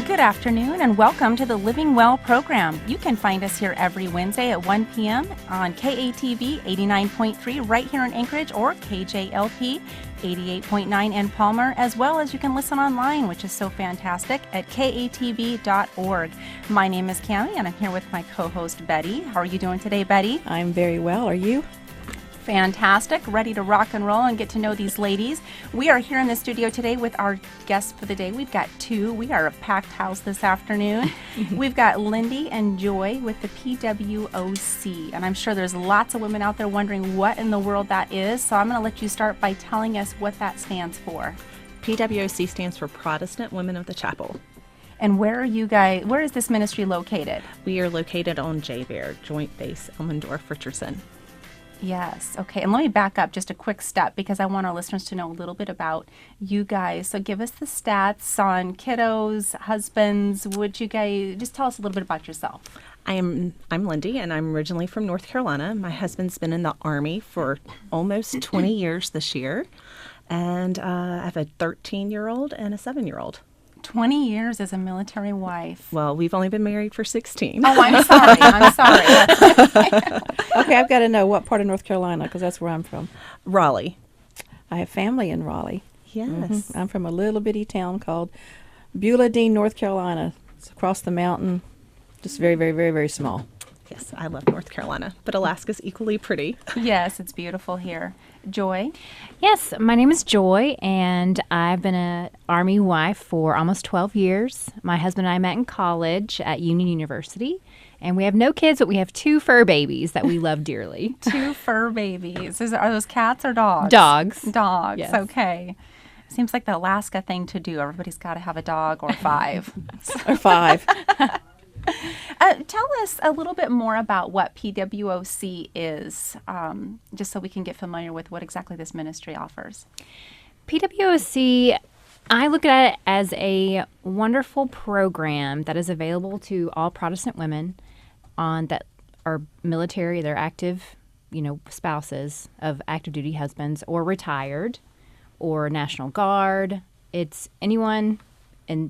Good afternoon and welcome to the Living Well program. You can find us here every Wednesday at 1 p.m. on KATV 89.3 right here in Anchorage or KJLP 88.9 in Palmer, as well as you can listen online, which is so fantastic, at katv.org. My name is Cammie and I'm here with my co-host Betty. How are you doing today, Betty? I'm very well. Are you? Fantastic. Ready to rock and roll and get to know these ladies. We are here in the studio today with our guests for the day. We've got two. We are a packed house this afternoon. We've got Lindee and Joy with the PWOC. And I'm sure there's lots of women out there wondering what in the world that is. So I'm going to let you start by telling us what that stands for. PWOC stands for Protestant Women of the Chapel. And where is this ministry located? We are located on JBER, Joint Base Elmendorf, Richardson. Yes. Okay. And let me back up just a quick step because I want our listeners to know a little bit about you guys. So give us the stats on kiddos, husbands. Would you guys just tell us a little bit about yourself? I'm Lindee, and I'm originally from North Carolina. My husband's been in the Army for almost 20 years this year. And I have a 13-year-old and a 7-year-old. 20 years as a military wife. Well, we've only been married for 16. Oh, I'm sorry. I'm sorry. Okay, I've got to know what part of North Carolina, because that's where I'm from. Raleigh. I have family in Raleigh. Yes. I'm from a little bitty town called Beulah, North Carolina. It's across the mountain, just very, very, very, very small. Yes, I love North Carolina, but Alaska's equally pretty. Yes, it's beautiful here. Joy? Yes, my name is Joy, and I've been an Army wife for almost 12 years. My husband and I met in college at Union University, and we have no kids, but we have 2 fur babies that we love dearly. 2 fur babies. Are those cats or dogs? Dogs. Dogs, Yes. Okay. Seems like the Alaska thing to do. Everybody's got to have a dog or 5. Or 5. Tell us a little bit more about what PWOC is, just so we can get familiar with what exactly this ministry offers. PWOC, I look at it as a wonderful program that is available to all Protestant women that are military, they're active, spouses of active duty husbands, or retired, or National Guard. It's anyone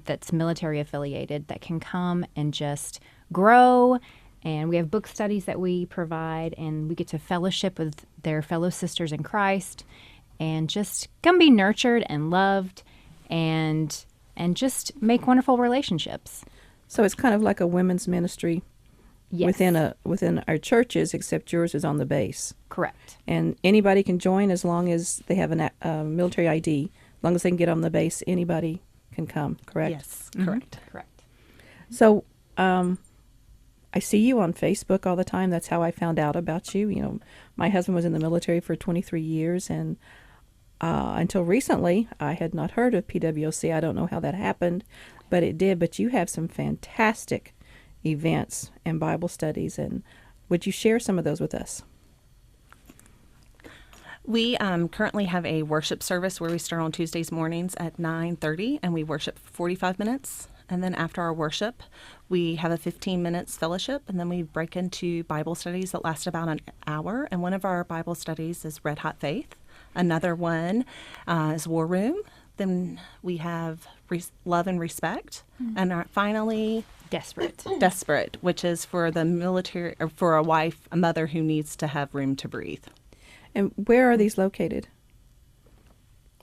that's military affiliated that can come and just grow. And we have book studies that we provide, and we get to fellowship with their fellow sisters in Christ and just come be nurtured and loved and just make wonderful relationships. So it's kind of like a women's ministry. Yes. Within our churches, except yours is on the base. Correct. And anybody can join as long as they have a military ID. As long as they can get on the base, anybody can come, correct? Yes, correct. Correct. So I see you on Facebook all the time. That's how I found out about you. My husband was in the military for 23 years, and until recently, I had not heard of PWOC. I don't know how that happened, but it did. But you have some fantastic events and Bible studies, and would you share some of those with us? We currently have a worship service where we start on Tuesdays mornings at 9:30, and we worship for 45 minutes. And then after our worship, we have a 15 minutes fellowship, and then we break into Bible studies that last about an hour. And one of our Bible studies is Red Hot Faith. Another one is War Room. Then we have Love and Respect. And finally, Desperate, which is for the military, or for a mother who needs to have room to breathe. And where are these located?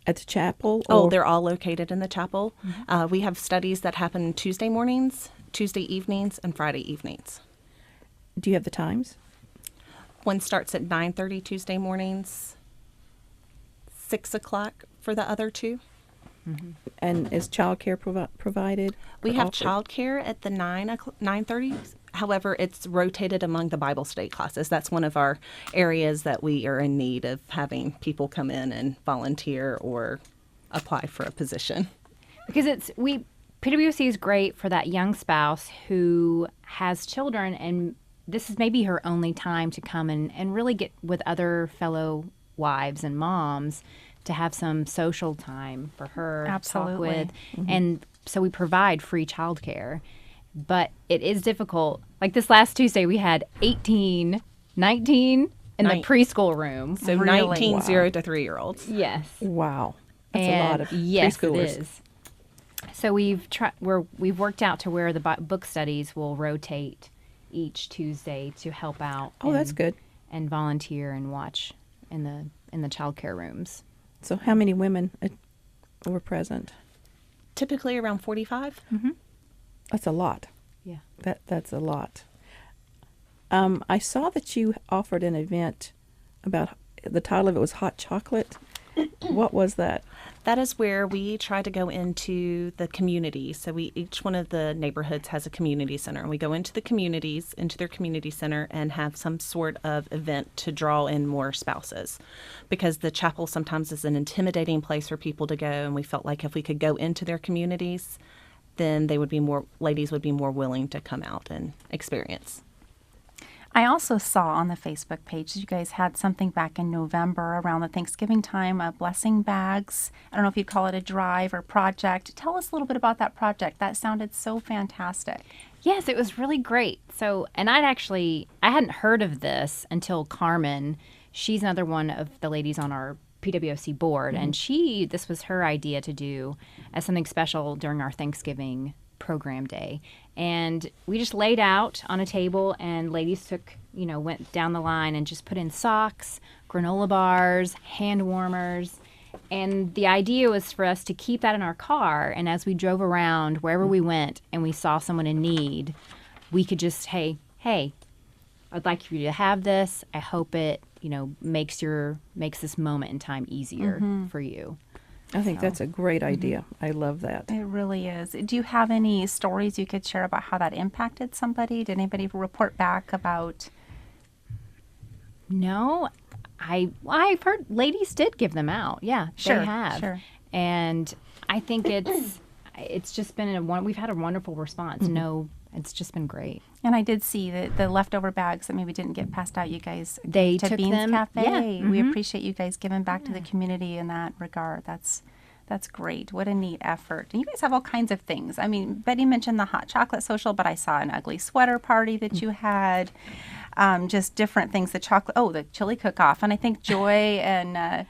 At the chapel? Oh, they're all located in the chapel. We have studies that happen Tuesday mornings, Tuesday evenings, and Friday evenings. Do you have the times? One starts at 9:30 Tuesday mornings, 6 o'clock for the other 2. Mm-hmm. And is childcare provided? We have childcare at the 9:30. However, it's rotated among the Bible study classes. That's one of our areas that we are in need of having people come in and volunteer or apply for a position. Because PWC is great for that young spouse who has children, and this is maybe her only time to come and really get with other fellow wives and moms to have some social time for her Absolutely. to talk with. Mm-hmm. And so we provide free childcare. But it is difficult. Like this last Tuesday, we had 19 in the preschool room. So Really? 19 Wow. 0 to 3-year-olds. Yes. Wow. That's And a lot of yes, preschoolers. it is. So we've worked out to where the book studies will rotate each Tuesday to help out. Oh, that's good. And volunteer and watch in the child care rooms. So how many women were present? Typically around 45. That's a lot. Yeah. That's a lot. I saw that you offered an event about, the title of it was Hot Chocolate. What was that? That is where we try to go into the community. So each one of the neighborhoods has a community center, and we go into the communities, into their community center, and have some sort of event to draw in more spouses, because the chapel sometimes is an intimidating place for people to go, and we felt like if we could go into their communities, then ladies would be more willing to come out and experience. I also saw on the Facebook page that you guys had something back in November around the Thanksgiving time, blessing bags. I don't know if you'd call it a drive or project. Tell us a little bit about that project. That sounded so fantastic. Yes, it was really great. So, and I hadn't heard of this until Carmen. She's another one of the ladies on our PWOC board, and this was her idea to do as something special during our Thanksgiving program day. And we just laid out on a table, and ladies went down the line and just put in socks, granola bars, hand warmers. And the idea was for us to keep that in our car, and as we drove around wherever we went and we saw someone in need, we could just, hey, I'd like for you to have this. I hope it, makes this moment in time easier for you. I think that's a great idea. I love that. It really is. Do you have any stories you could share about how that impacted somebody? Did anybody report back about? No, I've heard ladies did give them out. Yeah, Sure, they have. sure. And I think it's just been we've had a wonderful response. No, it's just been great. And I did see that the leftover bags that maybe didn't get passed out, you guys They to took Beans them. Cafe. Yeah. We appreciate you guys giving back to the community in that regard. That's great. What a neat effort. And you guys have all kinds of things. I mean, Betty mentioned the hot chocolate social, but I saw an ugly sweater party that you had. Just different things. The chili cook-off. And I think Joy and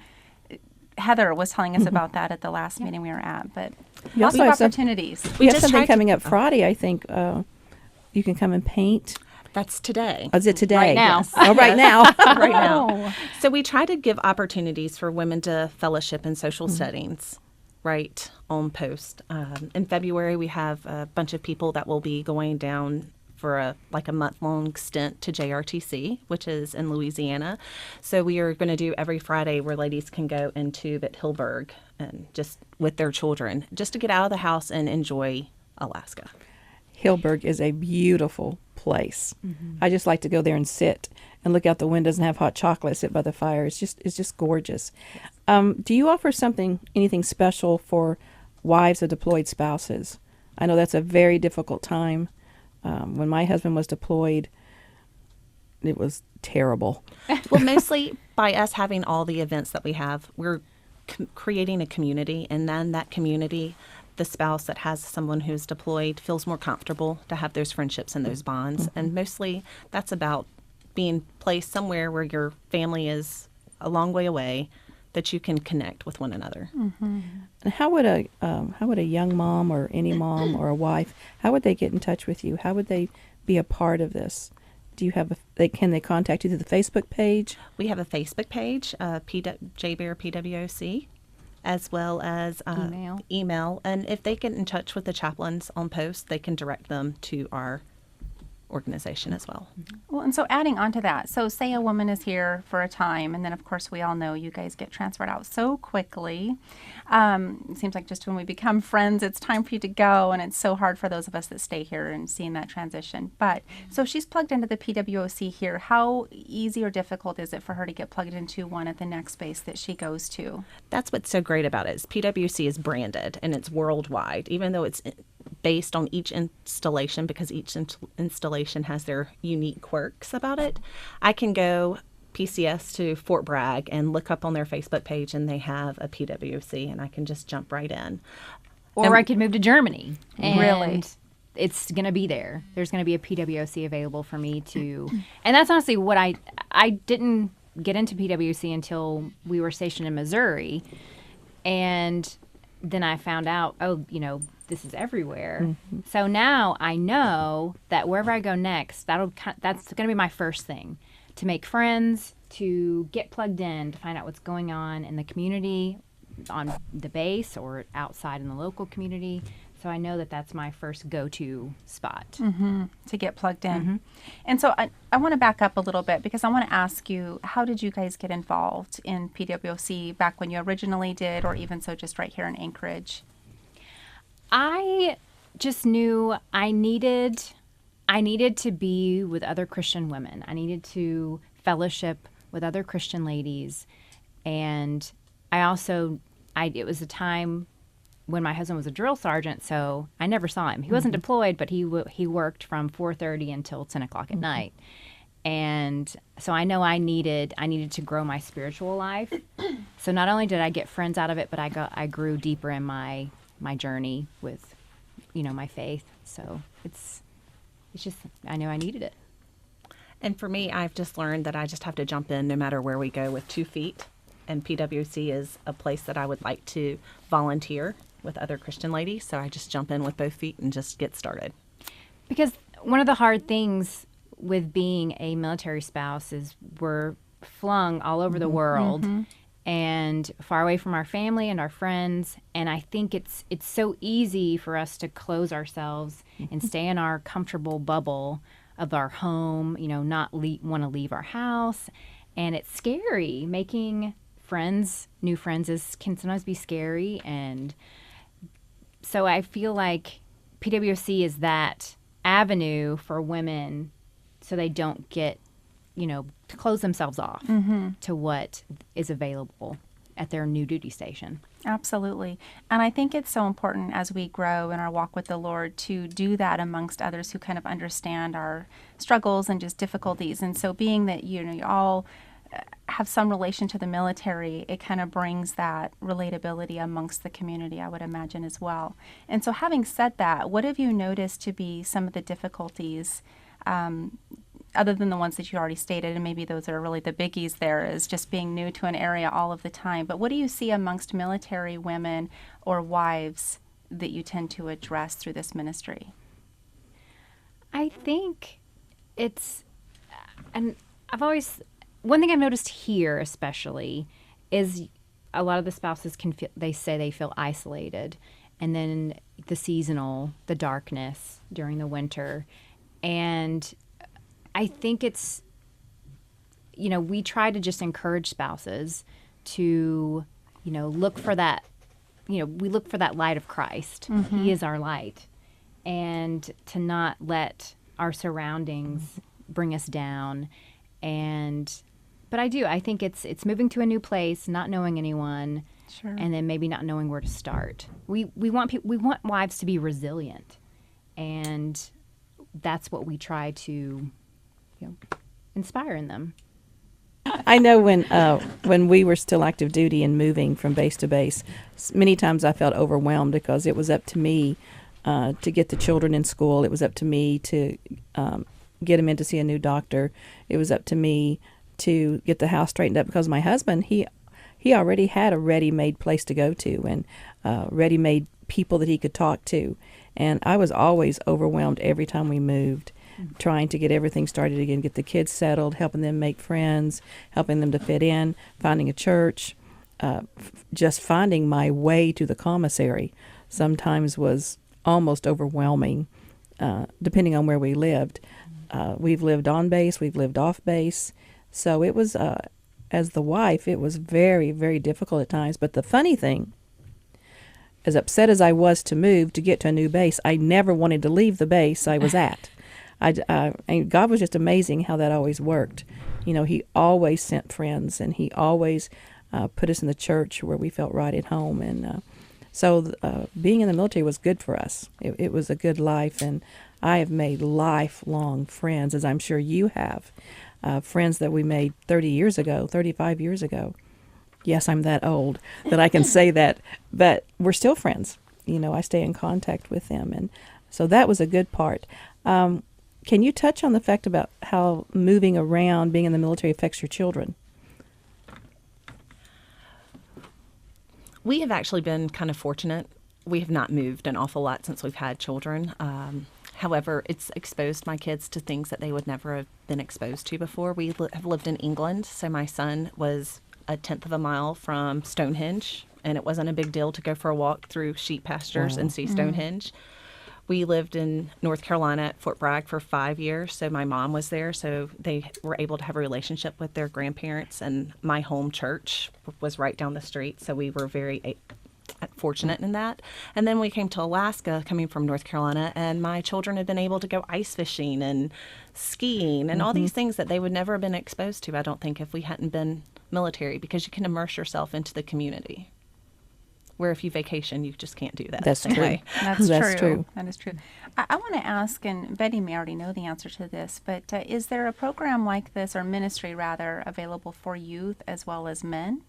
Heather was telling us about that at the last meeting we were at. But You lots also of have opportunities. We have just something tried to- coming up Friday, I think. You can come and paint. That's today. Oh, is it today? Right now. Yes. Oh, right now. Right now. So we try to give opportunities for women to fellowship in social settings right on post. In February, we have a bunch of people that will be going down for a month-long stint to JRTC, which is in Louisiana. So we are going to do every Friday where ladies can go into Hillberg and just with their children, just to get out of the house and enjoy Alaska. Hillberg is a beautiful place. I just like to go there and sit and look out the windows and have hot chocolate, sit by the fire. It's just gorgeous. Do you offer anything special for wives of deployed spouses? I know that's a very difficult time. When my husband was deployed, it was terrible. Well, mostly by us having all the events that we have, we're creating a community, and then that community, the spouse that has someone who's deployed feels more comfortable to have those friendships and those bonds. And mostly that's about being placed somewhere where your family is a long way away, that you can connect with one another. And how would a young mom or any mom or a wife, how would they get in touch with you? How would they be a part of this? Do you have can they contact you through the Facebook page? We have a Facebook page, JBER PWOC, as well as email. And if they get in touch with the chaplains on post, they can direct them to our organization as well. Well, and so adding on to that, so say a woman is here for a time, and then of course we all know you guys get transferred out so quickly. It seems like just when we become friends, it's time for you to go, and it's so hard for those of us that stay here and seeing that transition. But so she's plugged into the PWOC here. How easy or difficult is it for her to get plugged into one at the next base that she goes to? That's what's so great about it, is PWC is branded and it's worldwide, even though it's based on each installation, because each installation has their unique quirks about it. I can go PCS to Fort Bragg and look up on their Facebook page, and they have a PWC, and I can just jump right in. Or I could move to Germany. And Really? it's going to be there. There's going to be a PWC available for me to. And that's honestly what I didn't get into PWC until we were stationed in Missouri. And then I found out, this is everywhere. So now I know that wherever I go next, that's going to be my first thing, to make friends, to get plugged in, to find out what's going on in the community, on the base or outside in the local community. So I know that that's my first go-to spot. To get plugged in. And so I want to back up a little bit, because I want to ask you, how did you guys get involved in PWOC back when you originally did, or even so just right here in Anchorage? I just knew I needed to be with other Christian women. I needed to fellowship with other Christian ladies. And it was a time when my husband was a drill sergeant, so I never saw him. He wasn't deployed, but he worked from 4:30 until 10 o'clock at night. And so I know I needed to grow my spiritual life. So not only did I get friends out of it, but I grew deeper in my journey with, my faith. So it's just, I knew I needed it. And for me, I've just learned that I just have to jump in no matter where we go with 2 feet. And PWC is a place that I would like to volunteer with other Christian ladies. So I just jump in with both feet and just get started. Because one of the hard things with being a military spouse is we're flung all over the world and far away from our family and our friends. And I think it's so easy for us to close ourselves and stay in our comfortable bubble of our home, not want to leave our house. And it's scary. Making new friends can sometimes be scary. And so I feel like PWC is that avenue for women so they don't get, to close themselves off to what is available at their new duty station. Absolutely. And I think it's so important as we grow in our walk with the Lord to do that amongst others who kind of understand our struggles and just difficulties. And so being that, you all have some relation to the military, it kind of brings that relatability amongst the community, I would imagine, as well. And so having said that, what have you noticed to be some of the difficulties, other than the ones that you already stated, and maybe those are really the biggies there, is just being new to an area all of the time. But what do you see amongst military women or wives that you tend to address through this ministry? I think one thing I've noticed here especially is a lot of the spouses they feel isolated, and then the darkness during the winter. And I think it's, we try to just encourage spouses to, look for that, we look for that light of Christ. He is our light. And to not let our surroundings bring us down. But I think it's moving to a new place, not knowing anyone, Sure. and then maybe not knowing where to start. We want wives to be resilient, and that's what we try to inspire in them. I know when we were still active duty and moving from base to base, many times I felt overwhelmed because it was up to me to get the children in school. It was up to me to get them in to see a new doctor. It was up to me to get the house straightened up, because my husband, he already had a ready-made place to go to and ready-made people that he could talk to. And I was always overwhelmed every time we moved, trying to get everything started again, get the kids settled, helping them make friends, helping them to fit in, finding a church, just finding my way to the commissary sometimes was almost overwhelming, depending on where we lived. We've lived on base, we've lived off base. So it was, as the wife, it was very, very difficult at times. But the funny thing, as upset as I was to move to get to a new base, I never wanted to leave the base I was at. And God was just amazing how that always worked. He always sent friends, and He always put us in the church where we felt right at home. And so being in the military was good for us. It was a good life, and I have made lifelong friends, as I'm sure you have. Friends that we made 30 years ago, 35 years ago. Yes, I'm that old that I can say that, but we're still friends. I stay in contact with them, and so that was a good part. Can you touch on the fact about how moving around, being in the military, affects your children? We have actually been kind of fortunate. We have not moved an awful lot since we've had children. However, it's exposed my kids to things that they would never have been exposed to before. We have lived in England, so my son was a tenth of a mile from Stonehenge, and it wasn't a big deal to go for a walk through sheep pastures and see Stonehenge. We lived in North Carolina at Fort Bragg for 5 years, so my mom was there, so they were able to have a relationship with their grandparents, and my home church was right down the street, so we were very fortunate in that. And then we came to Alaska, coming from North Carolina, and my children had been able to go ice fishing and skiing and all these things that they would never have been exposed to, I don't think, if we hadn't been military, because you can immerse yourself into the community. Where if you vacation, you just can't do that. That's the same true. way. That's That's true. That is true. I want to ask, and Betty may already know the answer to this, but is there a program like this, or ministry rather, available for youth as well as men,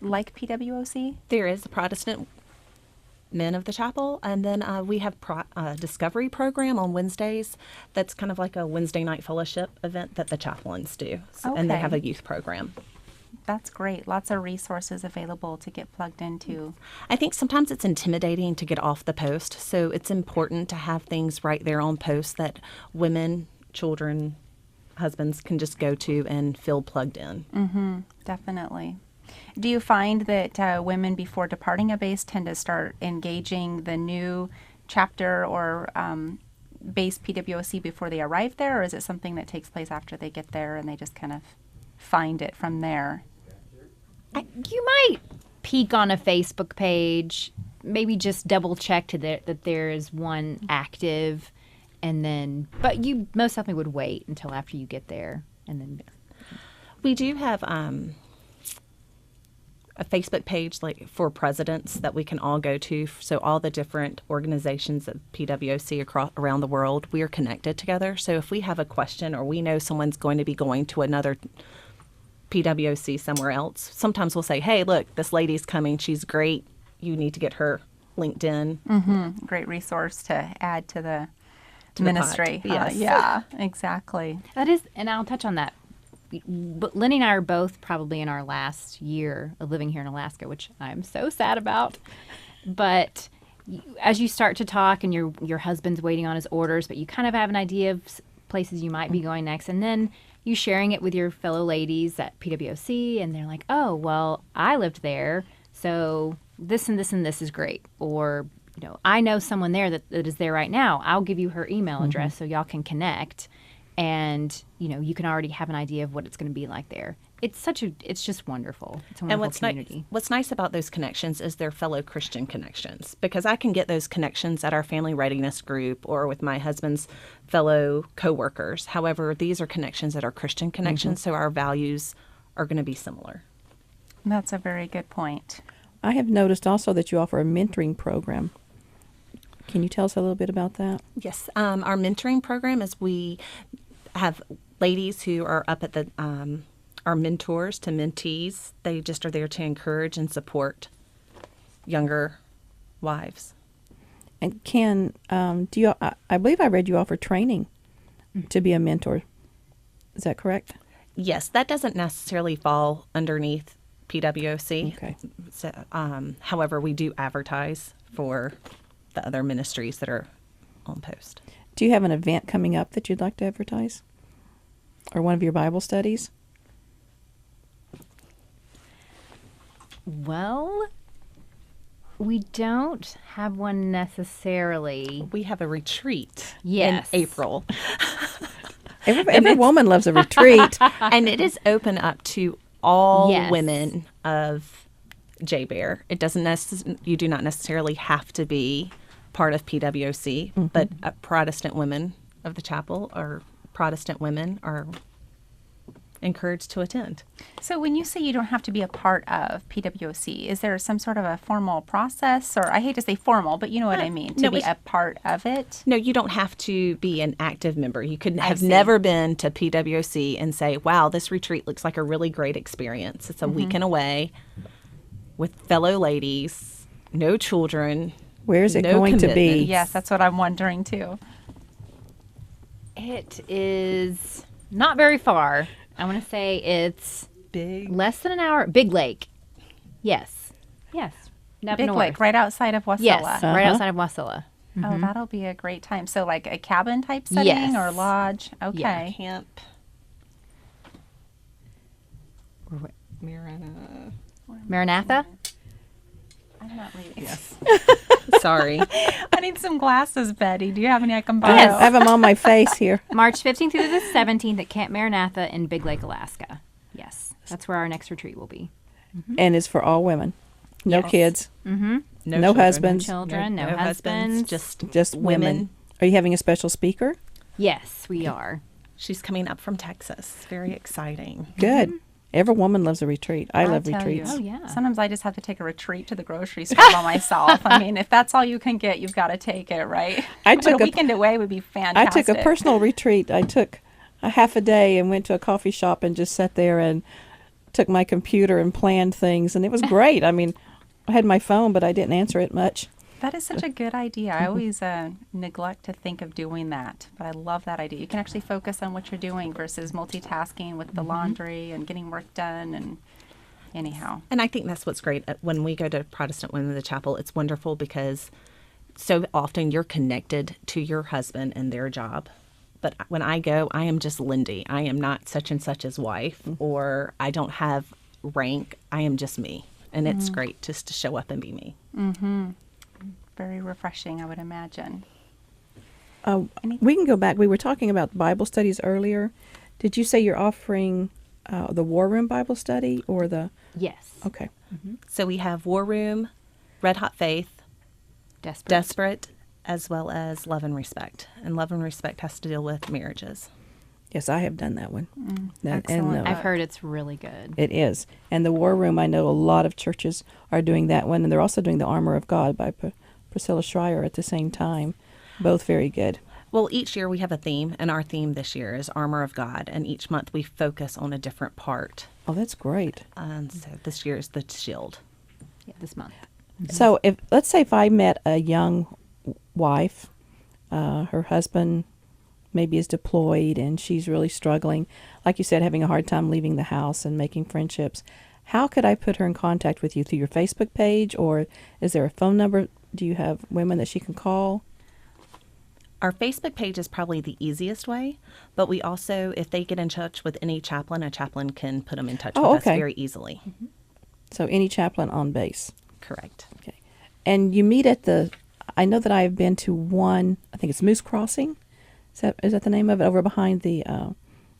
like PWOC? There is the Protestant Men of the Chapel, and then we have a Discovery program on Wednesdays. That's kind of like a Wednesday night fellowship event that the chaplains do, and they Okay. have a youth program. That's great. Lots of resources available to get plugged into. I think sometimes it's intimidating to get off the post, so it's important to have things right there on post that women, children, husbands can just go to and feel plugged in. Definitely. Do you find that women before departing a base tend to start engaging the new chapter or base PWOC before they arrive there, or is it something that takes place after they get there and they just kind of find it from there? You might peek on a Facebook page, maybe just double check that there is one active, and then, but you most definitely would wait until after you get there, and then. We do have a Facebook page like for presidents that we can all go to. So all the different organizations of PWOC around the world, we are connected together. So if we have a question or we know someone's going to be going to another PWOC somewhere else, sometimes we'll say, hey, look, this lady's coming. She's great. You need to get her LinkedIn. Great resource to add to the the ministry. pot. Yes. Yeah, exactly. That is, and I'll touch on that. But Lindee and I are both probably in our last year of living here in Alaska, which I'm so sad about. But as you start to talk and your husband's waiting on his orders, but you kind of have an idea of places you might be going next, and then you sharing it with your fellow ladies at PWOC, and they're like, oh, well, I lived there, so this and this and this is great. Or, I know someone there that is there right now. I'll give you her email address so y'all can connect. And, you can already have an idea of what it's going to be like there. It's just wonderful. It's a wonderful community. What's nice about those connections is they're fellow Christian connections, because I can get those connections at our family readiness group or with my husband's fellow coworkers. However, these are connections that are Christian connections, so our values are going to be similar. That's a very good point. I have noticed also that you offer a mentoring program. Can you tell us a little bit about that? Yes. Our mentoring program is we have ladies who are up at the our mentors to mentees. They just are there to encourage and support younger wives. And I believe I read you offer training to be a mentor. Is that correct? Yes, that doesn't necessarily fall underneath PWOC. Okay. So, however, we do advertise for the other ministries that are on post. Do you have an event coming up that you'd like to advertise? Or one of your Bible studies? Well, we don't have one necessarily. We have a retreat Yes. in April. Every woman loves a retreat. And it is open up to all Yes. women of JBER. It doesn't you do not necessarily have to be part of PWOC, but Protestant women of the chapel or Protestant women are encouraged to attend. So when you say you don't have to be a part of PWOC, is there some sort of a formal process, or I hate to say formal, but you know what I mean, to no, be it's- a part of it? No, you don't have to be an active member. You could have see. never been to PWOC and say, wow, this retreat looks like a really great experience. It's a weekend away with fellow ladies, no children. Where is it No going to be? commitments. Yes, that's what I'm wondering too. It is not very far. I want to say it's Big. less than an hour. Big Lake. Yes. Yes. Up Big north. Lake, right outside of Wasilla. Yes, right outside of Wasilla. Oh, that'll be a great time. So like a cabin type setting Yes. or lodge? Okay. Yeah. Camp. Marana. Maranatha? I'm not reading. Yes. Sorry. I need some glasses, Betty. Do you have any I can I borrow? have them on my face here. March 15th through the 17th at Camp Maranatha in Big Lake, Alaska. Yes, that's where our next retreat will be. And it's for all women. No Yes. kids. Mm-hmm. No children. husbands. Children, no husbands. Just women. Are you having a special speaker? Yes, we are. She's coming up from Texas. Very exciting. Good. Every woman loves a retreat. I I'll love tell retreats. you. Oh, yeah. Sometimes I just have to take a retreat to the grocery store by myself. I mean, if that's all you can get, you've got to take it, right? I But took a a- weekend away would be I fantastic. took a personal retreat. I took a half a day and went to a coffee shop and just sat there and took my computer and planned things. And it was great. I mean, I had my phone, but I didn't answer it much. That is such a good idea. I always neglect to think of doing that, but I love that idea. You can actually focus on what you're doing versus multitasking with the laundry and getting work done. And anyhow, And I think that's what's great. When we go to Protestant Women of the Chapel, it's wonderful because so often you're connected to your husband and their job. But when I go, I am just Lindee. I am not such and such's wife, or I don't have rank. I am just me. And it's great just to show up and be me. very refreshing, I would imagine. We can go back. We were talking about Bible studies earlier. Did you say you're offering the War Room Bible study or the... Yes. Okay. So we have War Room, Red Hot Faith, Desperate, as well as Love and Respect. And Love and Respect has to deal with marriages. Yes, I have done that one. excellent. I've heard it's really good. It is. And the War Room, I know a lot of churches are doing that one. And they're also doing the Armor of God by Priscilla Schreier at the same time. Both very good. Well, each year we have a theme, and our theme this year is Armor of God. And each month we focus on a different part. Oh, that's great. And so this year is the shield. Yeah, this month. So let's say if I met a young wife, her husband maybe is deployed and she's really struggling, like you said, having a hard time leaving the house and making friendships. How could I put her in contact with you? Through your Facebook page, or is there a phone number? Do you have women that she can call? Our Facebook page is probably the easiest way, but we also, if they get in touch with any chaplain, a chaplain can put them in touch with us very easily. So any chaplain on base. Correct. Okay. And you meet at I know that I have been to one, I think it's Moose Crossing. Is that the name of it? Over behind the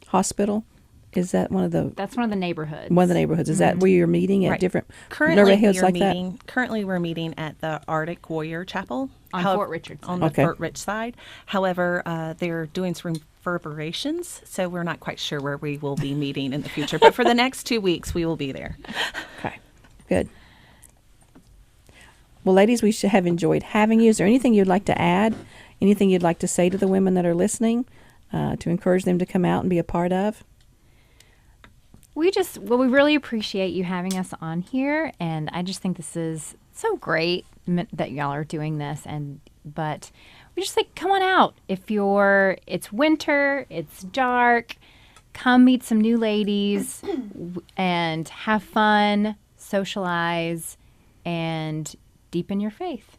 hospital? Is that one of the... That's one of the neighborhoods. One of the neighborhoods. Is that where you're meeting at Right. different Currently, neighborhoods like currently we're meeting at the Arctic Warrior Chapel. On Fort Richard side. On the Okay. Fort Rich side. However, they're doing some reverberations, so we're not quite sure where we will be meeting in the future. But for the next 2 weeks, we will be there. Okay, good. Well, ladies, we should have enjoyed having you. Is there anything you'd like to add? Anything you'd like to say to the women that are listening to encourage them to come out and be a part of? We really appreciate you having us on here, and I just think this is so great that y'all are doing this. But we just think, come on out. It's winter, it's dark, come meet some new ladies and have fun, socialize, and deepen your faith.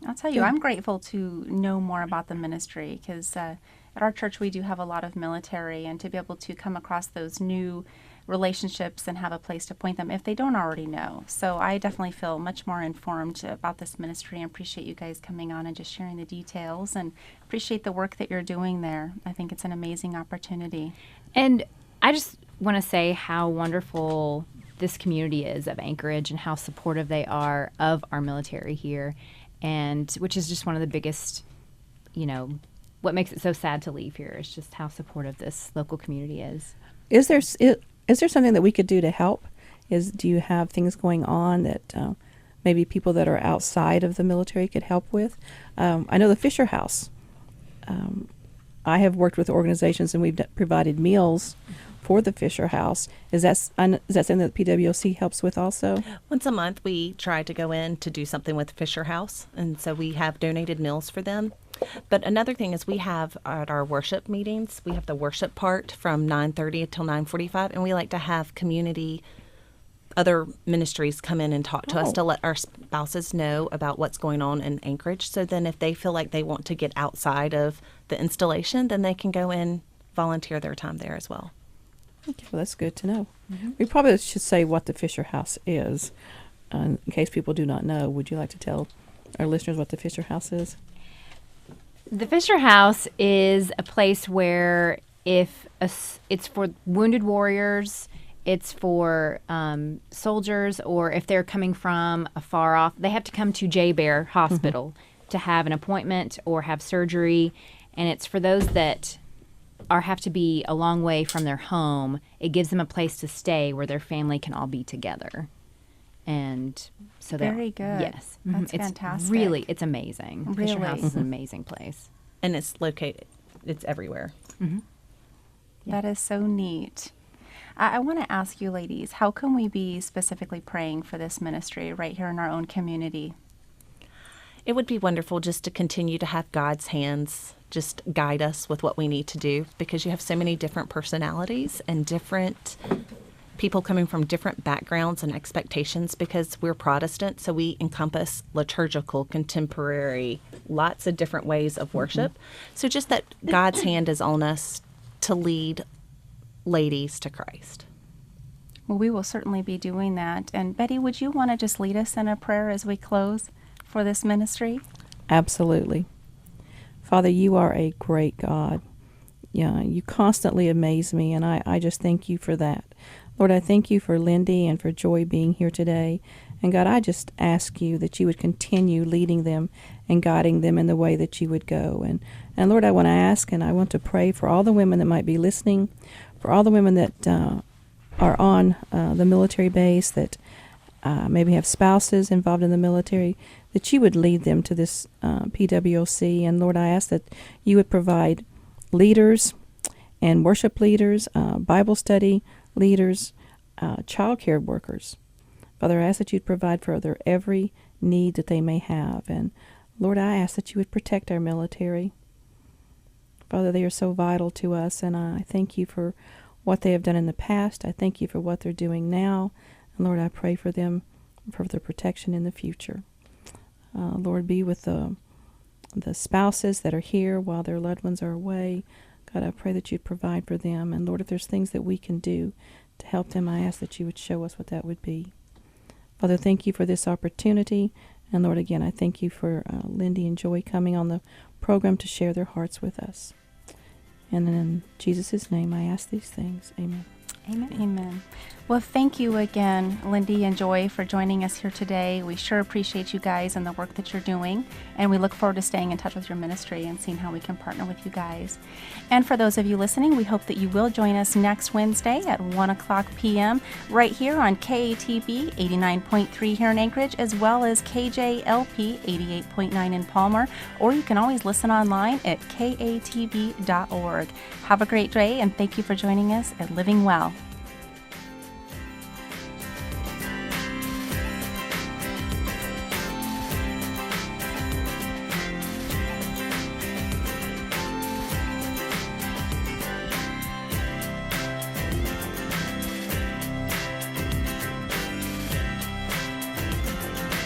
I'll tell you, I'm grateful to know more about the ministry because at our church we do have a lot of military, and to be able to come across those new relationships and have a place to point them if they don't already know. So I definitely feel much more informed about this ministry and appreciate you guys coming on and just sharing the details, and appreciate the work that you're doing there. I think it's an amazing opportunity. And I just want to say how wonderful this community is of Anchorage and how supportive they are of our military here, and which is just one of the biggest, what makes it so sad to leave here is just how supportive this local community is. Is there something that we could do to help? Do you have things going on that maybe people that are outside of the military could help with? I know the Fisher House. I have worked with organizations and we've provided meals for the Fisher House. Is that something that PWOC helps with also? Once a month, we try to go in to do something with Fisher House, and so we have donated meals for them. But another thing is we have at our worship meetings, we have the worship part from 9:30 until 9:45, and we like to have community other ministries come in and talk to us Oh. to let our spouses know about what's going on in Anchorage. So then if they feel like they want to get outside of the installation, then they can go and volunteer their time there as well. Okay, well, that's good to know. We probably should say what the Fisher House is, in case people do not know. Would you like to tell our listeners what the Fisher House is? The Fisher House is a place where it's for wounded warriors, it's for soldiers, or if they're coming from afar off, they have to come to JBER Hospital to have an appointment or have surgery. And it's for those that have to be a long way from their home. It gives them a place to stay where their family can all be together. And so Very good. Yes. That's it's fantastic. It's amazing. The Fisher Really? House is an amazing place. And it's everywhere. That is so neat. I want to ask you, ladies, how can we be specifically praying for this ministry right here in our own community? It would be wonderful just to continue to have God's hands just guide us with what we need to do, because you have so many different personalities and different people coming from different backgrounds and expectations, because we're Protestant, so we encompass liturgical, contemporary, lots of different ways of worship. So just that God's hand is on us to lead ladies to Christ. Well, we will certainly be doing that. And Betty, would you want to just lead us in a prayer as we close for this ministry? Absolutely. Father, you are a great God. Yeah, you constantly amaze me, and I just thank you for that. Lord, I thank you for Lindee and for Joy being here today. And God, I just ask you that you would continue leading them and guiding them in the way that you would go. And Lord, I want to ask and I want to pray for all the women that might be listening, for all the women that are on the military base, that maybe have spouses involved in the military, that you would lead them to this PWOC. And Lord, I ask that you would provide leaders and worship leaders, Bible study leaders, child care workers. Father, I ask that you'd provide for their every need that they may have. And Lord, I ask that you would protect our military. Father, they are so vital to us, and I thank you for what they have done in the past. I thank you for what they're doing now. And Lord, I pray for them, for their protection in the future. Lord, be with the spouses that are here while their loved ones are away. God, I pray that you'd provide for them. And Lord, if there's things that we can do to help them, I ask that you would show us what that would be. Father, thank you for this opportunity. And Lord, again, I thank you for Lindee and Joy coming on the program to share their hearts with us. And in Jesus' name, I ask these things. Amen. Amen. Amen. Well, thank you again, Lindee and Joy, for joining us here today. We sure appreciate you guys and the work that you're doing, and we look forward to staying in touch with your ministry and seeing how we can partner with you guys. And for those of you listening, we hope that you will join us next Wednesday at 1 o'clock p.m. right here on KATV 89.3 here in Anchorage, as well as KJLP 88.9 in Palmer, or you can always listen online at katv.org. Have a great day, and thank you for joining us at Living Well.